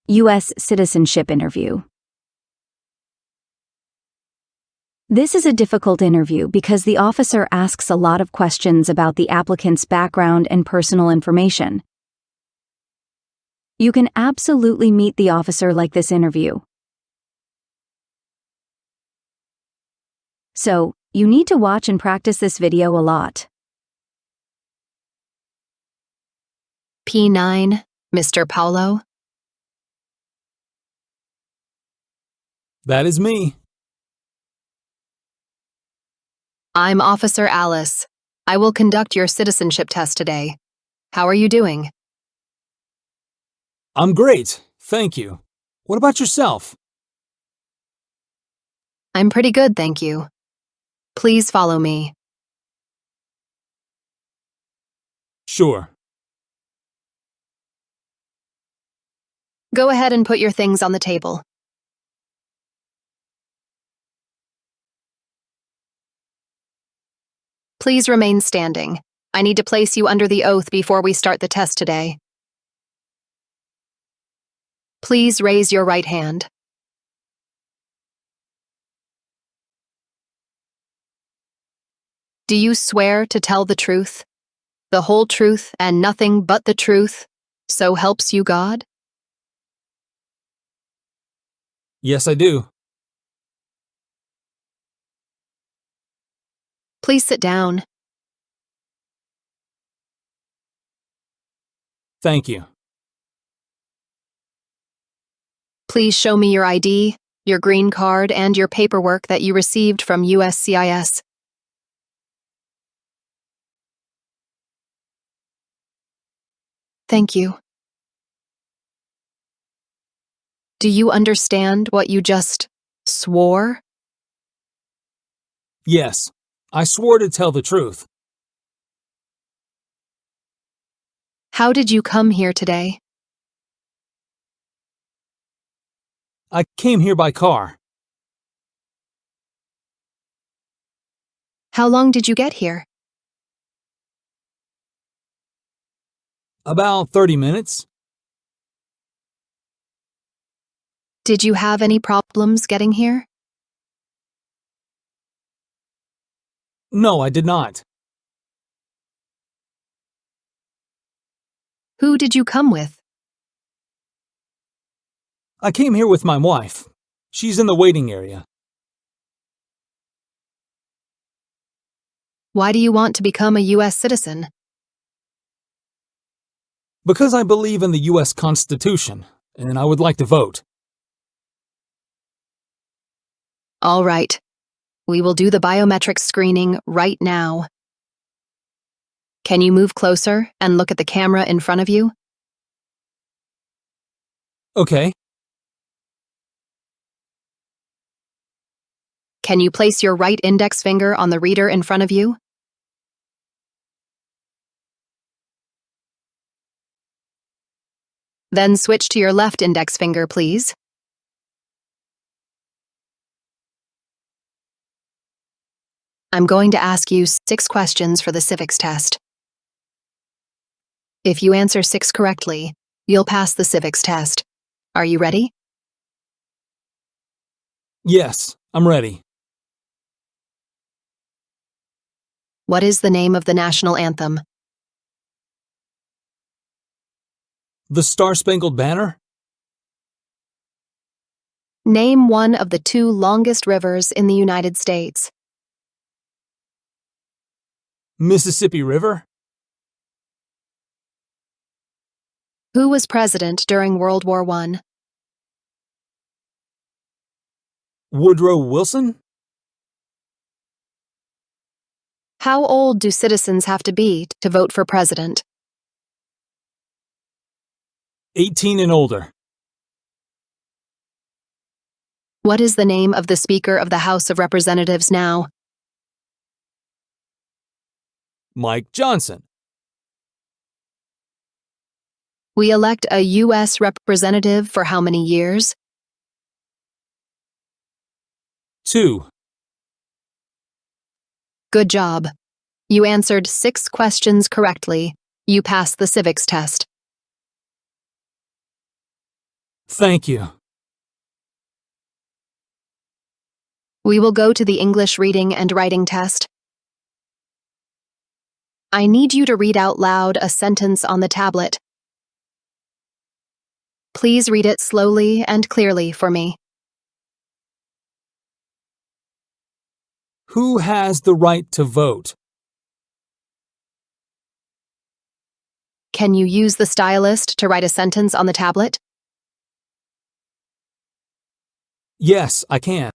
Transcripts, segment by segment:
US Citizenship Interview. This is a difficult interview because the officer asks a lot of questions about the applicant's background and personal information. You can absolutely meet the officer like this interview. So, you need to watch and practice this video a lot. P9, Mr. Paulo. That is me. I'm Officer Alice. I will conduct your citizenship test today. How are you doing? I'm great, thank you. What about yourself? I'm pretty good, thank you. Please follow me. Sure. Go ahead and put your things on the table. Please remain standing. I need to place you under the oath before we start the test today. Please raise your right hand. Do you swear to tell the truth, the whole truth, and nothing but the truth, so helps you God? Yes, I do. Please sit down. Thank you. Please show me your ID, your green card, and your paperwork that you received from USCIS. Thank you. Do you understand what you just swore? Yes, I swore to tell the truth. How did you come here today? I came here by car. How long did you get here? About 30 minutes. Did you have any problems getting here? No, I did not. Who did you come with? I came here with my wife. She's in the waiting area. Why do you want to become a U.S. citizen? Because I believe in the US Constitution, and I would like to vote. All right. We will do the biometric screening right now. Can you move closer and look at the camera in front of you? Okay. Can you place your right index finger on the reader in front of you? Then switch to your left index finger, please. I'm going to ask you 6 questions for the civics test. If you answer 6 correctly, you'll pass the civics test. Are you ready? Yes, I'm ready. What is the name of the national anthem? The Star-Spangled Banner? Name one of the 2 longest rivers in the United States. Mississippi River? Who was president during World War I? Woodrow Wilson? How old do citizens have to be to vote for president? 18 and older. What is the name of the Speaker of the House of Representatives now? Mike Johnson. We elect a U.S. representative for how many years? 2. Good job. You answered 6 questions correctly. You passed the civics test. Thank you. We will go to the English reading and writing test. I need you to read out loud a sentence on the tablet. Please read it slowly and clearly for me. Who has the right to vote? Can you use the stylist to write a sentence on the tablet? Yes, I can.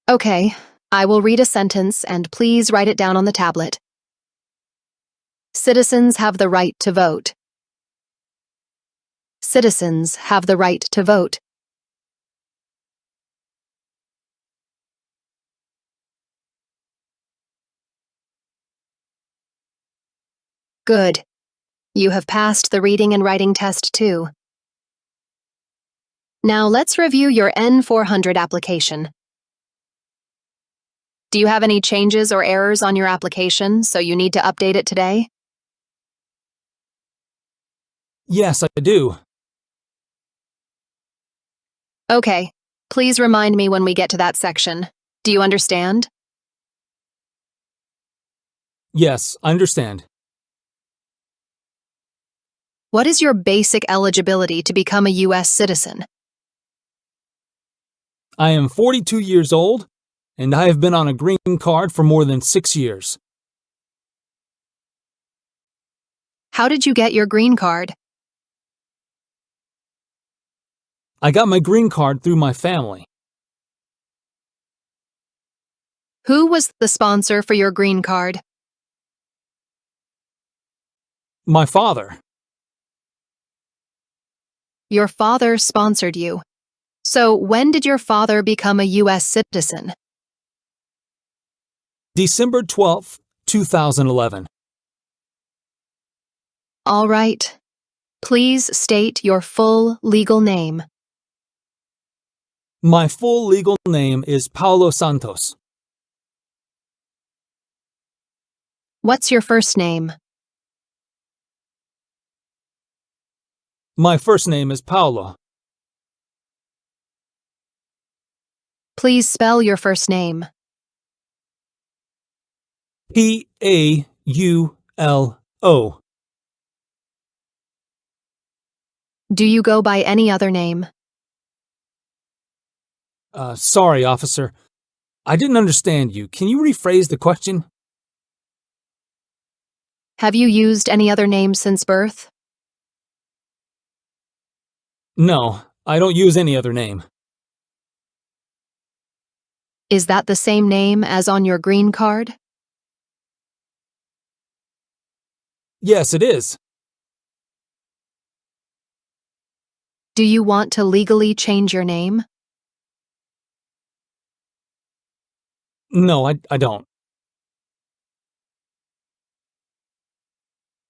Okay, I will read a sentence and please write it down on the tablet. Citizens have the right to vote. Citizens have the right to vote. Good. You have passed the reading and writing test too. Now let's review your N400 application. Do you have any changes or errors on your application, so you need to update it today? Yes, I do. Okay, please remind me when we get to that section. Do you understand? Yes, I understand. What is your basic eligibility to become a US citizen? I am 42 years old, and I have been on a green card for more than 6 years. How did you get your green card? I got my green card through my family. Who was the sponsor for your green card? My father. Your father sponsored you. So when did your father become a US citizen? December 12th, 2011. All right. Please state your full legal name. My full legal name is Paulo Santos. What's your first name? My first name is Paulo. Please spell your first name. Paulo. Do you go by any other name? Sorry, officer. I didn't understand you. Can you rephrase the question? Have you used any other name since birth? No, I don't use any other name. Is that the same name as on your green card? Yes, it is. Do you want to legally change your name? No, I don't.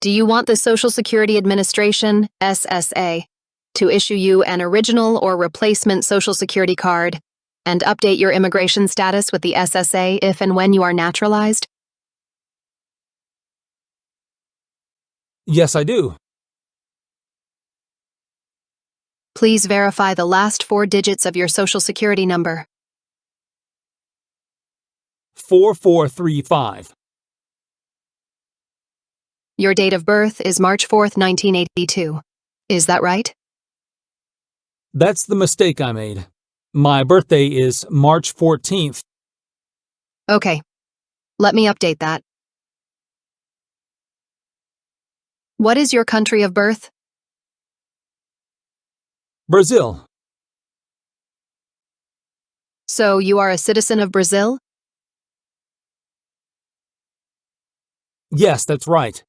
Do you want the Social Security Administration, SSA, to issue you an original or replacement Social Security card and update your immigration status with the SSA if and when you are naturalized? Yes, I do. Please verify the last 4 digits of your Social Security number. 4435. Your date of birth is March 4th, 1982. Is that right? That's the mistake I made. My birthday is March 14th. Okay. Let me update that. What is your country of birth? Brazil. So you are a citizen of Brazil? Yes, that's right.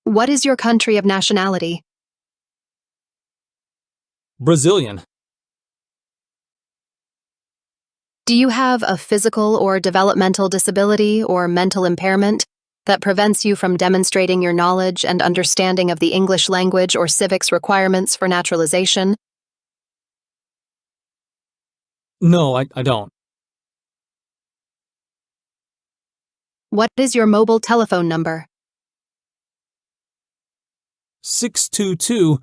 What is your country of nationality? Brazilian. Do you have a physical or developmental disability or mental impairment that prevents you from demonstrating your knowledge and understanding of the English language or civics requirements for naturalization? No, I don't. What is your mobile telephone number? 622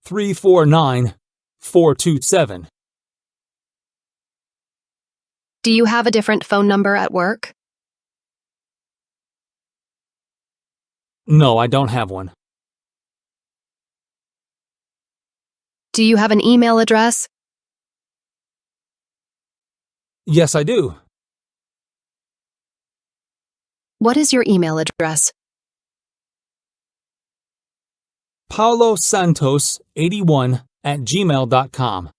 349 427. Do you have a different phone number at work? No, I don't have one. Do you have an email address? Yes, I do. What is your email address? paulosantos81@gmail.com.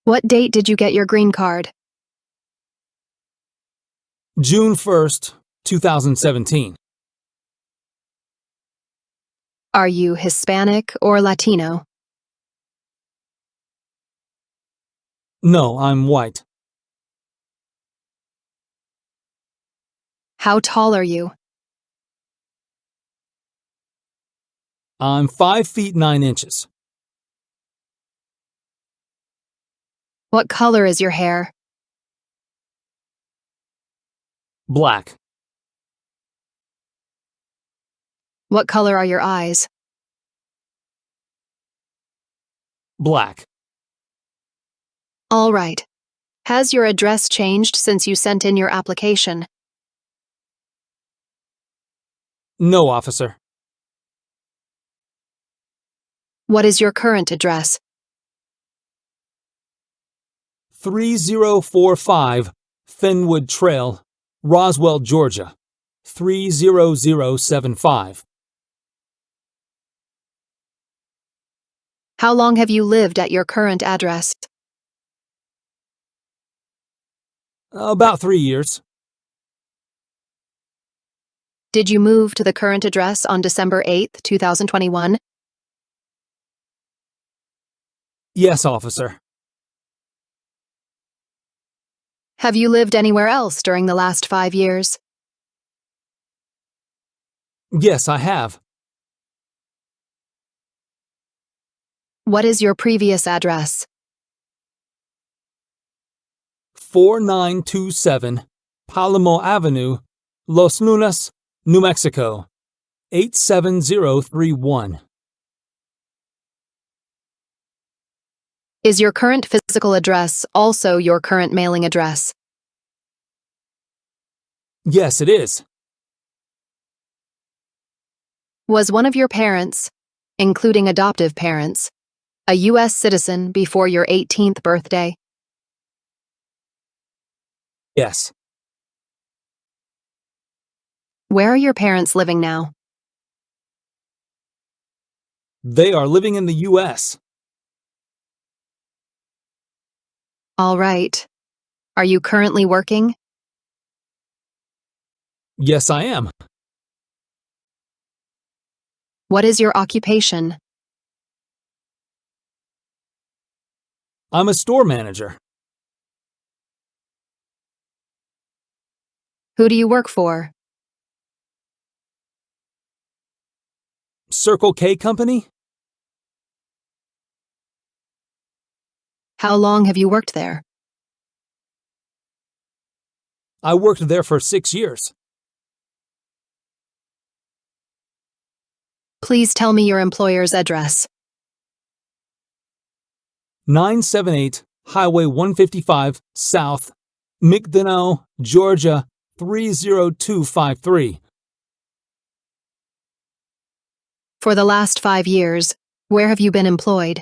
What date did you get your green card? June 1st, 2017. Are you Hispanic or Latino? No, I'm white. How tall are you? I'm 5 feet 9 inches. What color is your hair? Black. What color are your eyes? Black. All right. Has your address changed since you sent in your application? No, officer. What is your current address? 3045 Fenwood Trail, Roswell, Georgia, 30075. How long have you lived at your current address? About 3 years. Did you move to the current address on December 8th, 2021? Yes, officer. Have you lived anywhere else during the last 5 years? Yes, I have. What is your previous address? 4927 Palamo Avenue, Los Lunas, New Mexico, 87031. Is your current physical address also your current mailing address? Yes, it is. Was one of your parents, including adoptive parents, a US citizen before your 18th birthday? Yes. Where are your parents living now? They are living in the US. All right. Are you currently working? Yes, I am. What is your occupation? I'm a store manager. Who do you work for? Circle K Company? How long have you worked there? I worked there for 6 years. Please tell me your employer's address. 978 Highway 155 South, McDonough, Georgia, 30253. For the last 5 years, where have you been employed?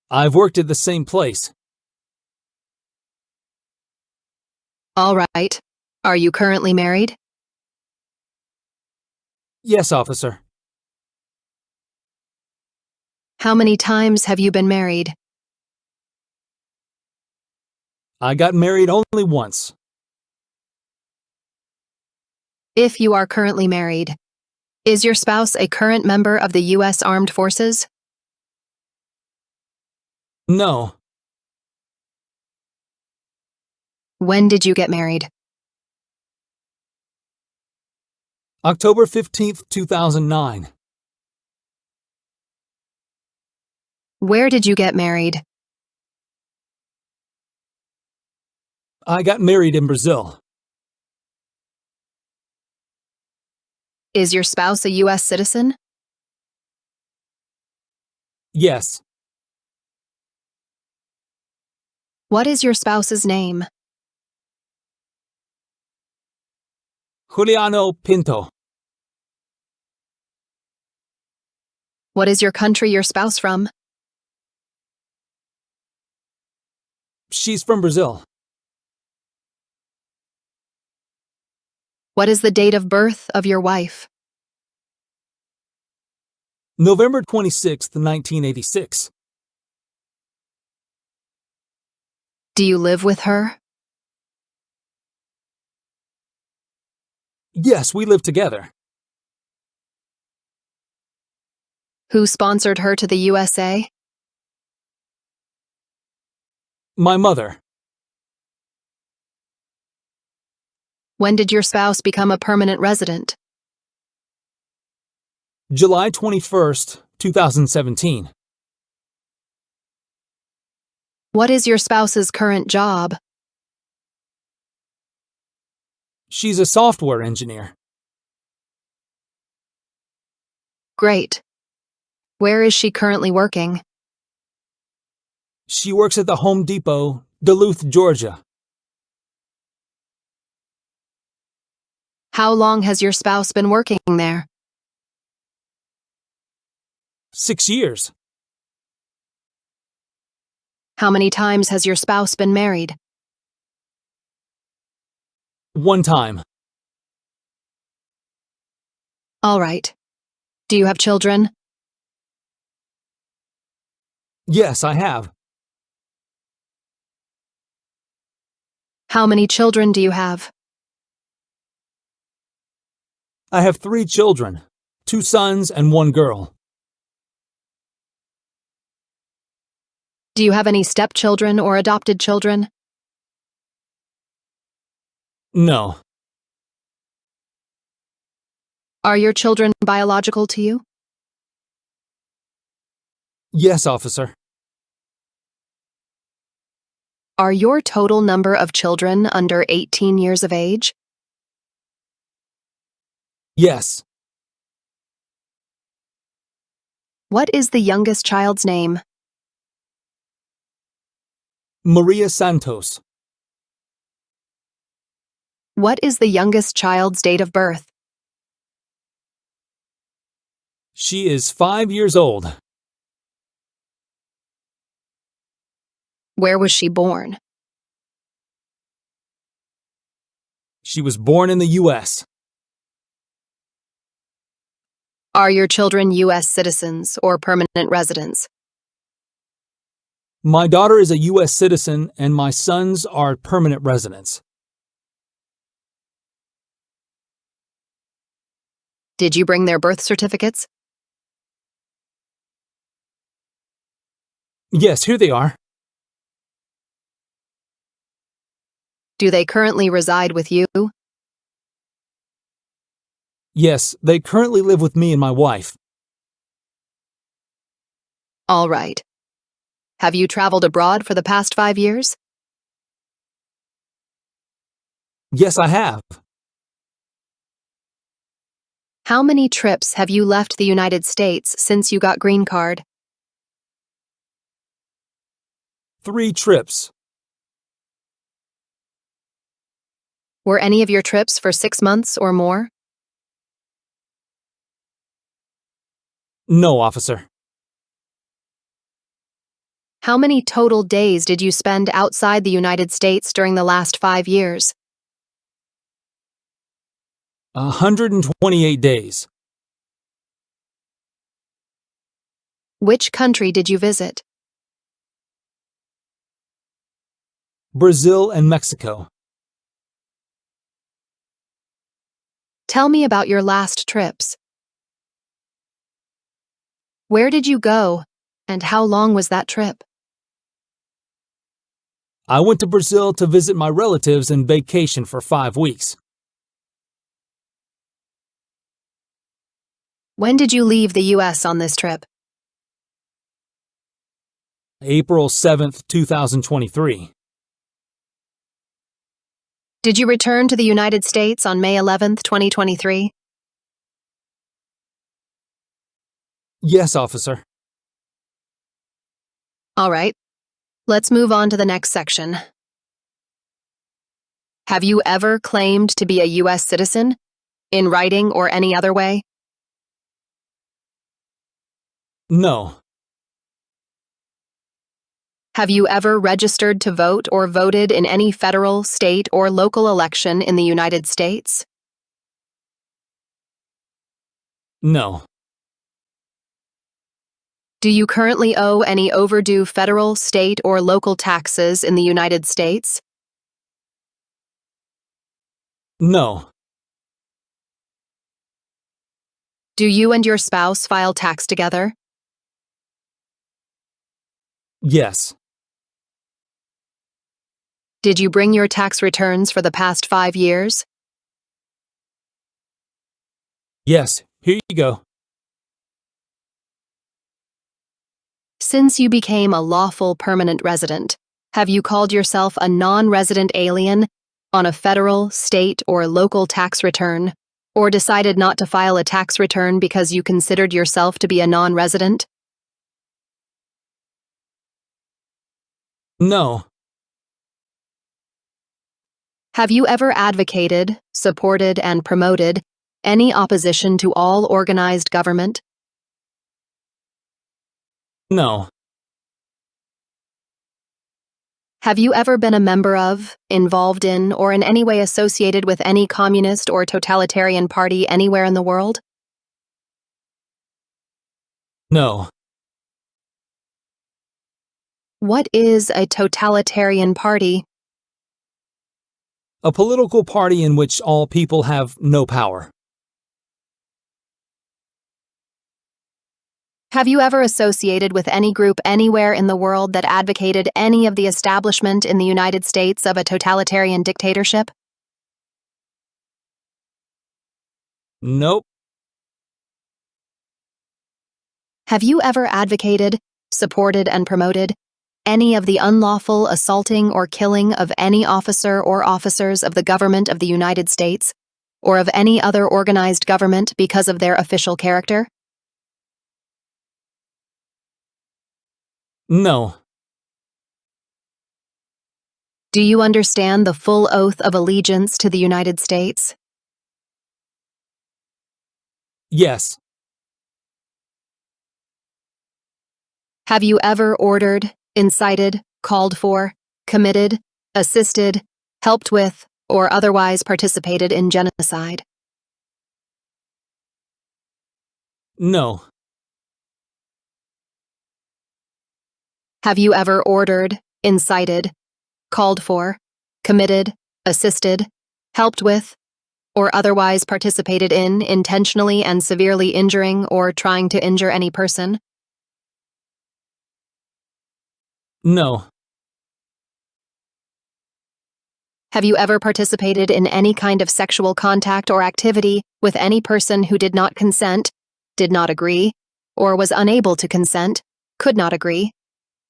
I've worked at the same place. All right. Are you currently married? Yes, officer. How many times have you been married? I got married only once. If you are currently married, is your spouse a current member of the U.S. Armed Forces? No, When did you get married? October 15th, 2009. Where did you get married? I got married in Brazil. Is your spouse a US citizen? Yes. What is your spouse's name? Juliano Pinto. What is your country your spouse from? She's from Brazil. What is the date of birth of your wife? November 26th, 1986. Do you live with her? Yes, we live together. Who sponsored her to the USA? My mother. When did your spouse become a permanent resident? July 21st, 2017. What is your spouse's current job? She's a software engineer. Great. Where is she currently working? She works at the Home Depot, Duluth, Georgia. How long has your spouse been working there? 6 years. How many times has your spouse been married? 1 time. All right. Do you have children? Yes, I have. How many children do you have? I have 3 children, 2 sons and 1 girl. Do you have any stepchildren or adopted children? No. Are your children biological to you? Yes, officer. Are your total number of children under 18 years of age? Yes. What is the youngest child's name? Maria Santos. What is the youngest child's date of birth? She is 5 years old. Where was she born? She was born in the U.S. Are your children US citizens or permanent residents? My daughter is a U.S. citizen and my sons are permanent residents. Did you bring their birth certificates? Yes, here they are. Do they currently reside with you? Yes, they currently live with me and my wife. All right. Have you traveled abroad for the past 5 years? Yes, I have. How many trips have you left the United States since you got green card? 3 trips. Were any of your trips for 6 months or more? No, officer. How many total days did you spend outside the United States during the last 5 years? 128 days. Which country did you visit? Brazil and Mexico. Tell me about your last trips. Where did you go, and how long was that trip? I went to Brazil to visit my relatives and vacation for 5 weeks. When did you leave the U.S. on this trip? April 7th, 2023. Did you return to the United States on May 11th, 2023? Yes, officer. All right. Let's move on to the next section. Have you ever claimed to be a US citizen, in writing or any other way? No. Have you ever registered to vote or voted in any federal, state, or local election in the United States? No. Do you currently owe any overdue federal, state, or local taxes in the United States? No. Do you and your spouse file tax together? Yes. Did you bring your tax returns for the past 5 years? Yes. Here you go. Since you became a lawful permanent resident, have you called yourself a non-resident alien on a federal, state, or local tax return, or decided not to file a tax return because you considered yourself to be a non-resident? No. Have you ever advocated, supported, and promoted any opposition to all organized government? No. Have you ever been a member of, involved in, or in any way associated with any communist or totalitarian party anywhere in the world? No. What is a totalitarian party? A political party in which all people have no power. Have you ever associated with any group anywhere in the world that advocated any of the establishment in the United States of a totalitarian dictatorship? Nope. Have you ever advocated, supported, and promoted any of the unlawful assaulting or killing of any officer or officers of the government of the United States or of any other organized government because of their official character? No. Do you understand the full oath of allegiance to the United States? Yes. Have you ever ordered, incited, called for, committed, assisted, helped with, or otherwise participated in genocide? No. Have you ever ordered, incited, called for, committed, assisted, helped with, or otherwise participated in intentionally and severely injuring or trying to injure any person? No. Have you ever participated in any kind of sexual contact or activity with any person who did not consent, did not agree, or was unable to consent, could not agree,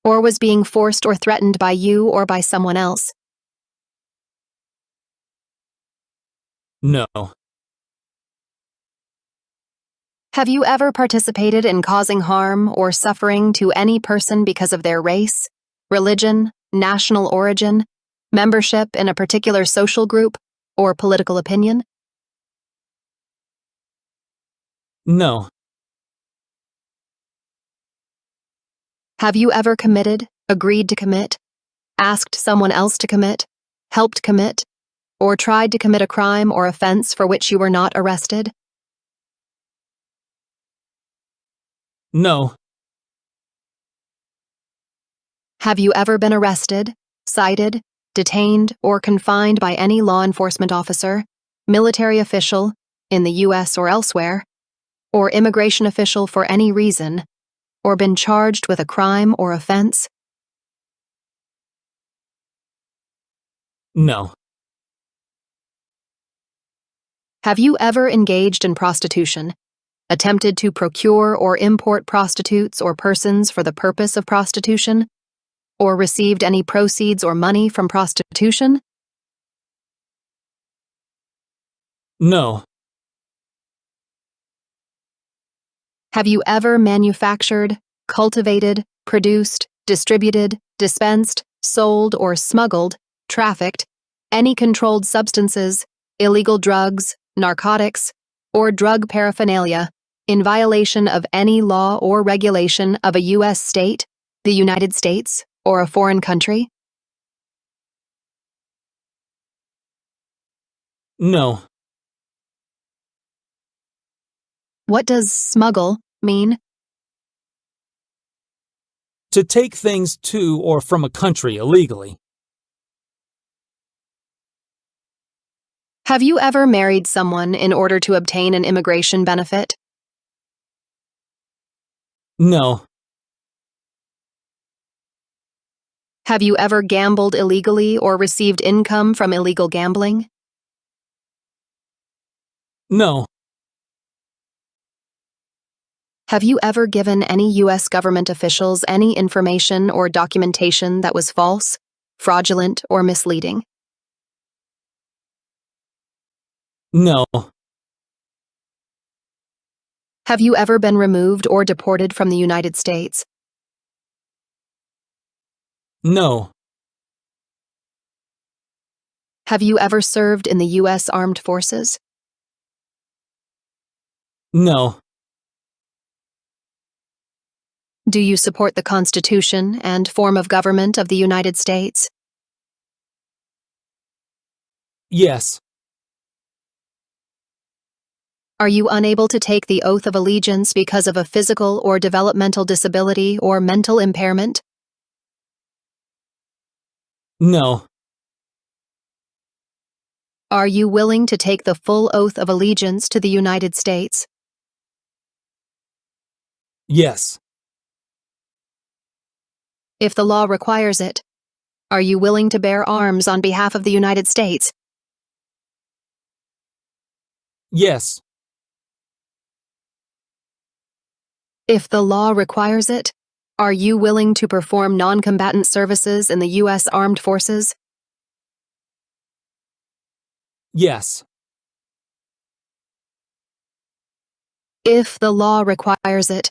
or was being forced or threatened by you or by someone else? No. Have you ever participated in causing harm or suffering to any person because of their race, religion, national origin, membership in a particular social group, or political opinion? No. Have you ever committed, agreed to commit, asked someone else to commit, helped commit, or tried to commit a crime or offense for which you were not arrested? No. Have you ever been arrested, cited, detained, or confined by any law enforcement officer, military official, in the US or elsewhere, or immigration official for any reason, or been charged with a crime or offense? No. Have you ever engaged in prostitution, attempted to procure or import prostitutes or persons for the purpose of prostitution, or received any proceeds or money from prostitution? No. Have you ever manufactured, cultivated, produced, distributed, dispensed, sold, or smuggled, trafficked, any controlled substances, illegal drugs, narcotics, or drug paraphernalia in violation of any law or regulation of a U.S. state, the United States, or a foreign country? No. What does smuggle mean? To take things to or from a country illegally. Have you ever married someone in order to obtain an immigration benefit? No. Have you ever gambled illegally or received income from illegal gambling? No. Have you ever given any U.S. government officials any information or documentation that was false, fraudulent, or misleading? No. Have you ever been removed or deported from the United States? No. Have you ever served in the U.S. Armed Forces? No. Do you support the Constitution and form of government of the United States? Yes. Are you unable to take the oath of allegiance because of a physical or developmental disability or mental impairment? No. Are you willing to take the full oath of allegiance to the United States? Yes. If the law requires it, are you willing to bear arms on behalf of the United States? Yes. If the law requires it, are you willing to perform non-combatant services in the U.S. Armed Forces? Yes. If the law requires it,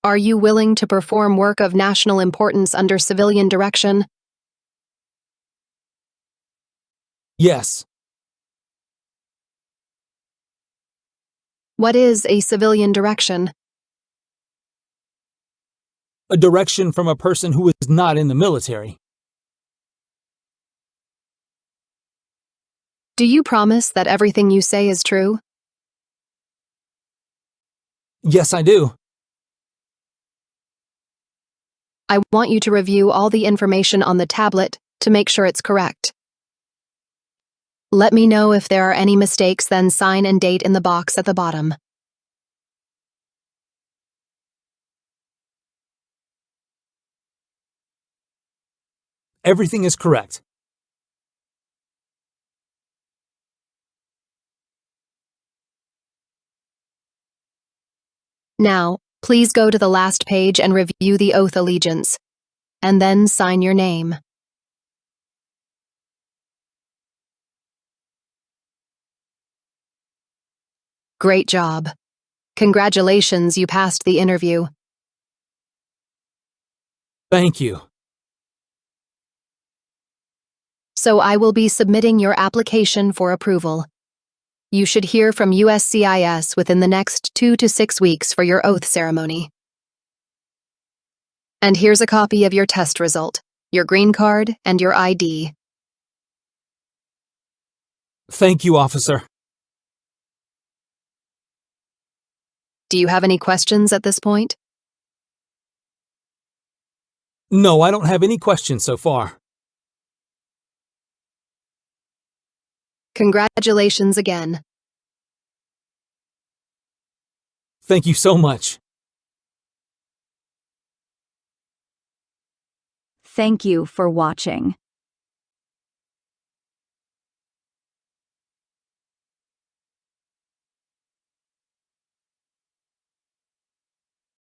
are you willing to perform work of national importance under civilian direction? Yes. What is a civilian direction? A direction from a person who is not in the military. Do you promise that everything you say is true? Yes, I do. I want you to review all the information on the tablet to make sure it's correct. Let me know if there are any mistakes, then sign and date in the box at the bottom. Everything is correct. Now, please go to the last page and review the oath allegiance, and then sign your name. Great job. Congratulations, you passed the interview. Thank you. So I will be submitting your application for approval. You should hear from USCIS within the next 2 to 6 weeks for your oath ceremony. And here's a copy of your test result, your green card, and your ID. Thank you, officer. Do you have any questions at this point? No, I don't have any questions so far. Congratulations again. Thank you so much. Thank you for watching.